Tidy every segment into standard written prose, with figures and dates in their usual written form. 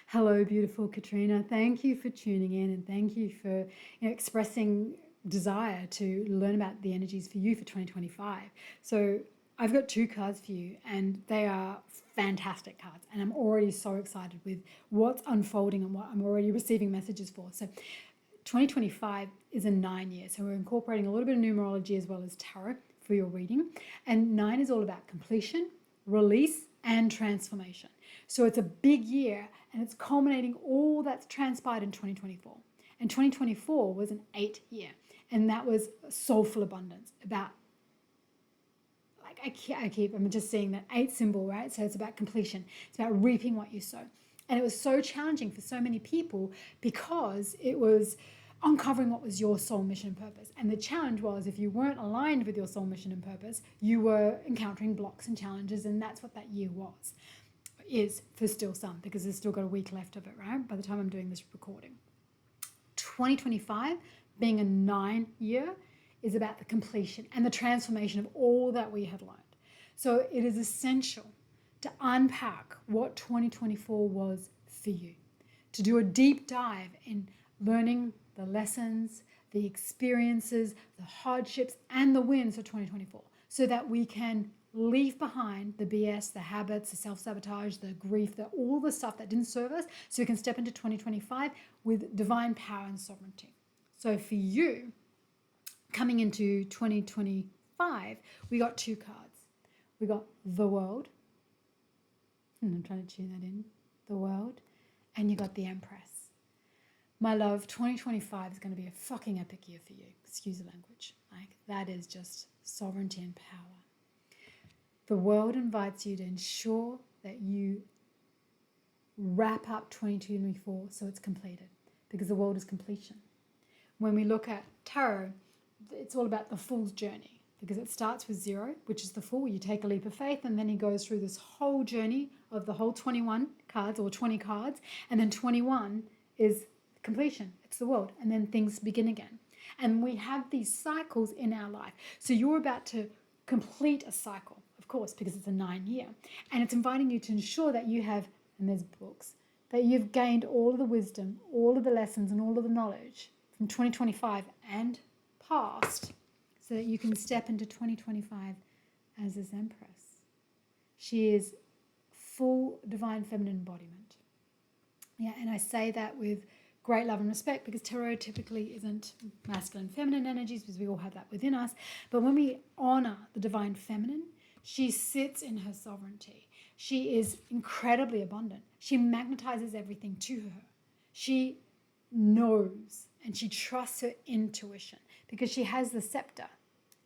Hello, beautiful Katrina. Thank you for tuning in and thank you for expressing desire to learn about the energies for you for 2025. So, I've got two cards for you, and they are fantastic cards. And I'm already so excited with what's unfolding and what I'm already receiving messages for. So, 2025 is a 9 year. So, we're incorporating a little bit of numerology as well as tarot for your reading. And 9 is all about completion, release, and transformation. So it's a big year and it's culminating all that's transpired in 2024. And 2024 was an 8 year, and that was soulful abundance. About, like, I'm just seeing that 8 symbol, right? So it's about completion, it's about reaping what you sow. And it was so challenging for so many people because it was uncovering what was your soul mission and purpose. And the challenge was, if you weren't aligned with your soul mission and purpose, you were encountering blocks and challenges, and that's what that year is for still some, because there's still got a week left of it, right? By the time I'm doing this recording. 2025, being a 9 year, is about the completion and the transformation of all that we have learned. So it is essential to unpack what 2024 was for you, to do a deep dive in learning the lessons, the experiences, the hardships, and the wins of 2024, so that we can leave behind the BS, the habits, the self-sabotage, the grief, all the stuff that didn't serve us, so we can step into 2025 with divine power and sovereignty. So for you, coming into 2025, we got two cards. We got the World. I'm trying to tune that in. The World. And you got the Empress. My love, 2025 is going to be a fucking epic year for you. Excuse the language. Like, that is just sovereignty and power. The World invites you to ensure that you wrap up 2024 so it's completed, because the world is completion. When we look at tarot, it's all about the Fool's journey, because it starts with 0, which is the Fool. You take a leap of faith, and then he goes through this whole journey of the whole 21 cards or 20 cards, and then 21 is completion. It's the world, and then things begin again. And we have these cycles in our life. So you're about to complete a cycle, of course, because it's a 9 year. And it's inviting you to ensure that you have, and there's books, that you've gained all of the wisdom, all of the lessons, and all of the knowledge from 2025 and past, so that you can step into 2025 as this Empress. She is full divine feminine embodiment. Yeah, and I say that with great love and respect, because tarot typically isn't masculine and feminine energies, because we all have that within us. But when we honor the divine feminine, she sits in her sovereignty. She is incredibly abundant. She magnetizes everything to her. She knows and she trusts her intuition, because she has the scepter.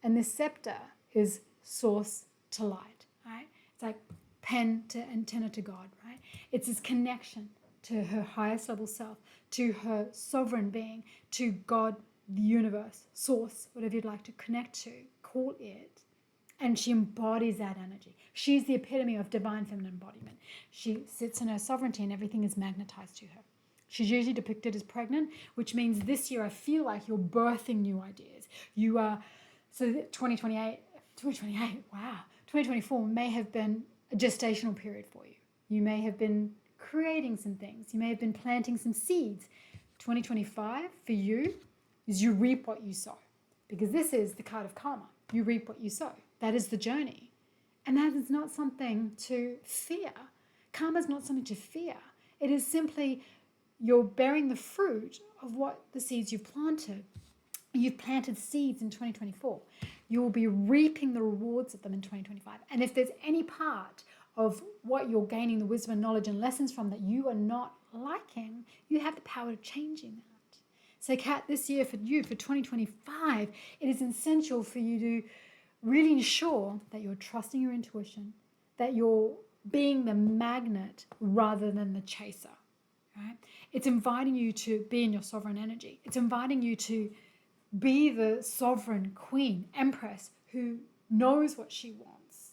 And this scepter is source to light, right? It's like pen to antenna to God, right? It's this connection to her highest level self, to her sovereign being, to God, the universe, source, whatever you'd like to connect to, call it. And she embodies that energy. She's the epitome of divine feminine embodiment. She sits in her sovereignty and everything is magnetized to her. She's usually depicted as pregnant, which means this year I feel like you're birthing new ideas. You are, so 2028, wow. 2024 may have been a gestational period for you. You may have been creating some things. You may have been planting some seeds. 2025 for you is you reap what you sow, because this is the card of karma. You reap what you sow. That is the journey. And that is not something to fear. Karma is not something to fear. It is simply you're bearing the fruit of what the seeds you've planted. You've planted seeds in 2024. You will be reaping the rewards of them in 2025. And if there's any part of what you're gaining the wisdom and knowledge and lessons from that you are not liking, you have the power of changing that. So Kat, this year for you, for 2025, it is essential for you to really ensure that you're trusting your intuition, that you're being the magnet rather than the chaser, right? It's inviting you to be in your sovereign energy. It's inviting you to be the sovereign queen, empress, who knows what she wants.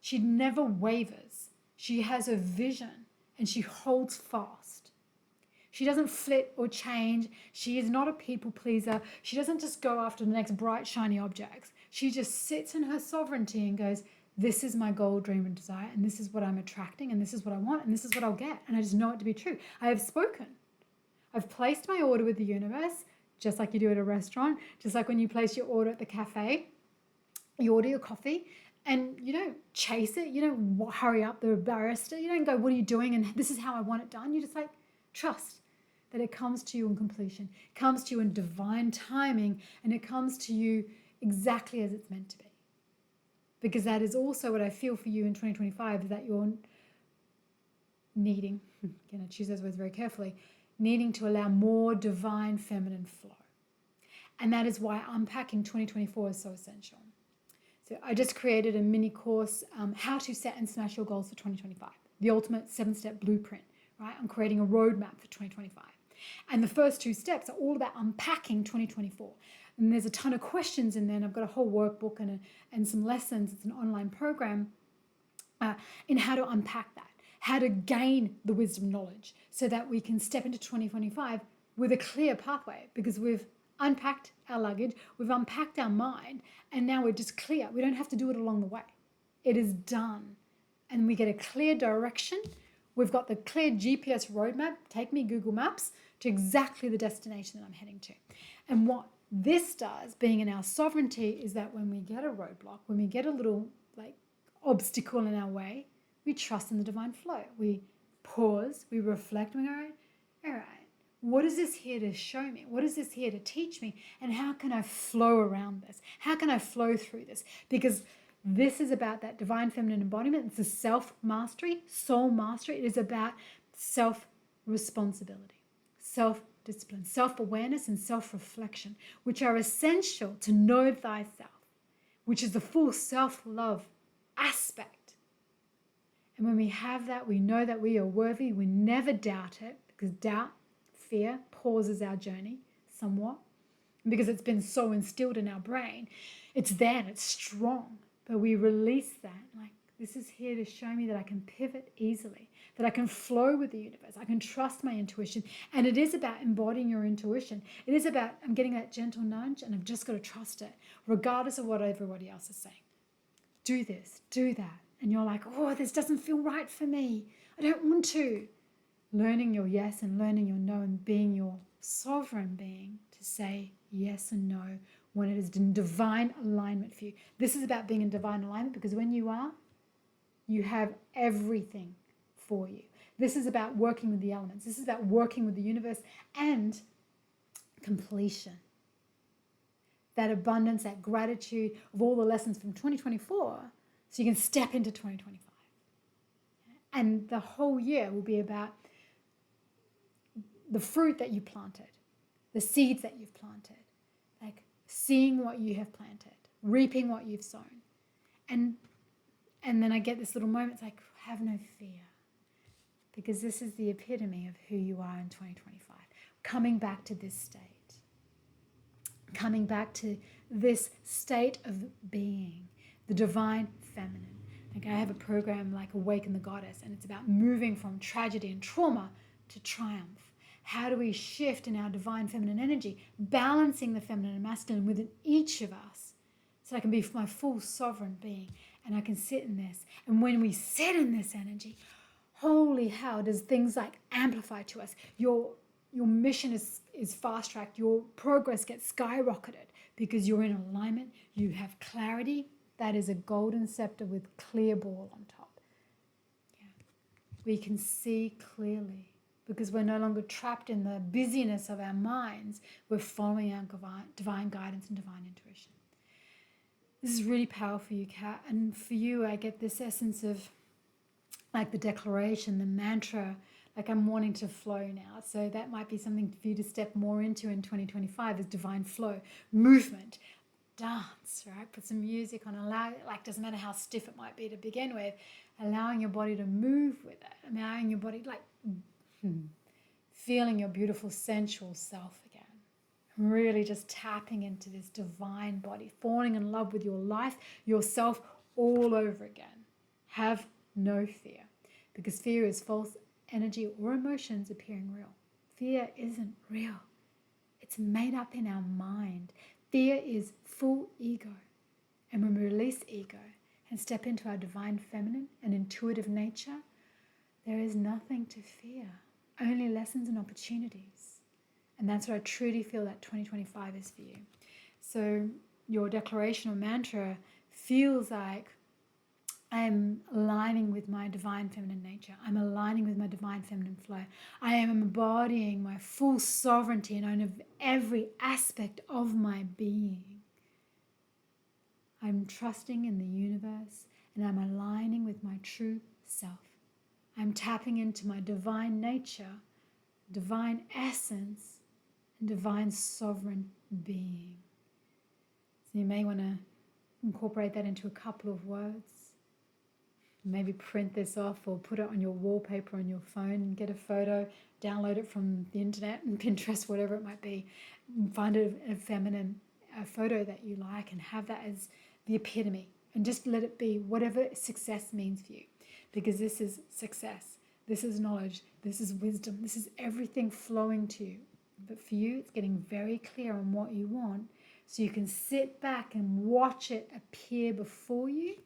She never wavers. She has a vision and she holds fast. She doesn't flit or change. She is not a people pleaser. She doesn't just go after the next bright, shiny objects. She just sits in her sovereignty and goes, this is my goal, dream, and desire, and this is what I'm attracting, and this is what I want, and this is what I'll get. And I just know it to be true. I have spoken. I've placed my order with the universe, just like you do at a restaurant, just like when you place your order at the cafe. You order your coffee and you don't chase it. You don't hurry up the barista. You don't go, what are you doing? And this is how I want it done. You just like trust that it comes to you in completion, it comes to you in divine timing, and it comes to you exactly as it's meant to be. Because that is also what I feel for you in 2025, is that you're needing, again, I choose those words very carefully, needing to allow more divine feminine flow. And that is why unpacking 2024 is so essential. So I just created a mini course, how to set and smash your goals for 2025, the ultimate 7-step blueprint, right? I'm creating a roadmap for 2025. And the first 2 steps are all about unpacking 2024. And there's a ton of questions in there, and I've got a whole workbook and some lessons. It's an online program in how to unpack that, how to gain the wisdom knowledge so that we can step into 2025 with a clear pathway, because we've unpacked our luggage, we've unpacked our mind, and now we're just clear. We don't have to do it along the way. It is done. And we get a clear direction. We've got the clear GPS roadmap, take me Google Maps, to exactly the destination that I'm heading to. And what this does, being in our sovereignty, is that when we get a roadblock, when we get a little obstacle in our way, we trust in the divine flow. We pause, we reflect, and we go, all right, what is this here to show me? What is this here to teach me? And how can I flow around this? How can I flow through this? Because this is about that divine feminine embodiment. It's a self-mastery, soul mastery. It is about self-responsibility, self-discipline, self-awareness, and self-reflection, which are essential to know thyself, which is the full self-love aspect. And when we have that, we know that we are worthy. We never doubt it, because doubt, fear, pauses our journey somewhat. And because it's been so instilled in our brain, it's there and it's strong. But we release that, like, this is here to show me that I can pivot easily, that I can flow with the universe, I can trust my intuition. And it is about embodying your intuition. It is about, I'm getting that gentle nudge and I've just got to trust it, regardless of what everybody else is saying. Do this, do that. And you're like, oh, this doesn't feel right for me. I don't want to. Learning your yes and learning your no, and being your sovereign being to say yes and no when it is in divine alignment for you. This is about being in divine alignment, because when you are, you have everything for you. This is about working with the elements. This is about working with the universe and completion. That abundance, that gratitude of all the lessons from 2024, so you can step into 2025. And the whole year will be about the fruit that you planted, the seeds that you've planted, like seeing what you have planted, reaping what you've sown. And then I get this little moment, it's like, have no fear. Because this is the epitome of who you are in 2025. Coming back to this state. Coming back to this state of being, the divine feminine. Like, I have a program like Awaken the Goddess, and it's about moving from tragedy and trauma to triumph. How do we shift in our divine feminine energy, balancing the feminine and masculine within each of us, so I can be my full sovereign being, and I can sit in this. And when we sit in this energy, holy hell, does things like amplify to us. Your mission is fast-tracked. Your progress gets skyrocketed because you're in alignment. You have clarity. That is a golden scepter with clear ball on top. Yeah. We can see clearly because we're no longer trapped in the busyness of our minds. We're following our divine guidance and divine intuition. This is really powerful for you, Kat. And for you, I get this essence of like the declaration, the mantra, like I'm wanting to flow now. So that might be something for you to step more into in 2025 is divine flow, movement, dance, right? Put some music on, allow, like doesn't matter how stiff it might be to begin with, allowing your body to move with it, allowing your body like feeling your beautiful sensual self again. Really just tapping into this divine body, falling in love with your life, yourself all over again. Have no fear, because fear is false energy or emotions appearing real. Fear isn't real. It's made up in our mind. Fear is full ego. And when we release ego, and step into our divine feminine and intuitive nature, there is nothing to fear, only lessons and opportunities. And that's what I truly feel that 2025 is for you. So your declaration or mantra feels like, I'm aligning with my divine feminine nature. I'm aligning with my divine feminine flow. I am embodying my full sovereignty and own every aspect of my being. I'm trusting in the universe and I'm aligning with my true self. I'm tapping into my divine nature, divine essence, and divine sovereign being. So you may want to incorporate that into a couple of words. Maybe print this off or put it on your wallpaper on your phone and get a photo, download it from the internet and Pinterest, whatever it might be. Find a feminine photo that you like and have that as the epitome, and just let it be whatever success means for you, because this is success, this is knowledge, this is wisdom, this is everything flowing to you. But for you, it's getting very clear on what you want so you can sit back and watch it appear before you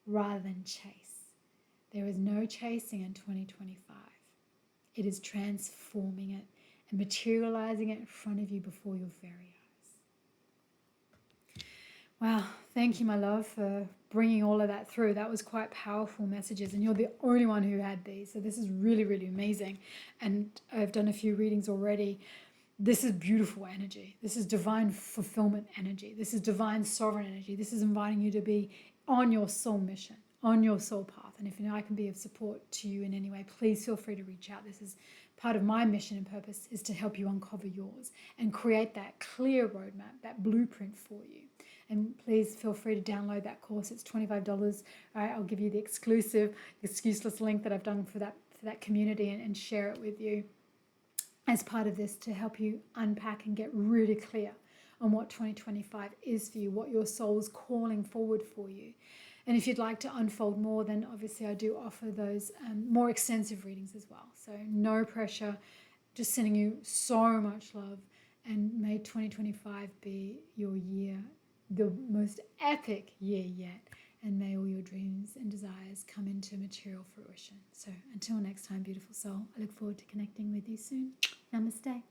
rather than chase. There is no chasing in 2025. It is transforming it and materializing it in front of you before your very eyes. Wow, thank you, my love, for bringing all of that through. That was quite powerful messages, and you're the only one who had these. So this is really, really amazing. And I've done a few readings already. This is beautiful energy. This is divine fulfillment energy. This is divine sovereign energy. This is inviting you to be on your soul mission, on your soul path. And if I can be of support to you in any way, please feel free to reach out. This is part of my mission and purpose, is to help you uncover yours and create that clear roadmap, that blueprint for you. And please feel free to download that course. It's $25. All right, I'll give you the exclusive, excuseless link that I've done for that community and share it with you as part of this to help you unpack and get really clear on what 2025 is for you, what your soul's calling forward for you. And if you'd like to unfold more, then obviously I do offer those more extensive readings as well. So no pressure, just sending you so much love, and may 2025 be your year, the most epic year yet, and may all your dreams and desires come into material fruition. So until next time, beautiful soul, I look forward to connecting with you soon. Namaste.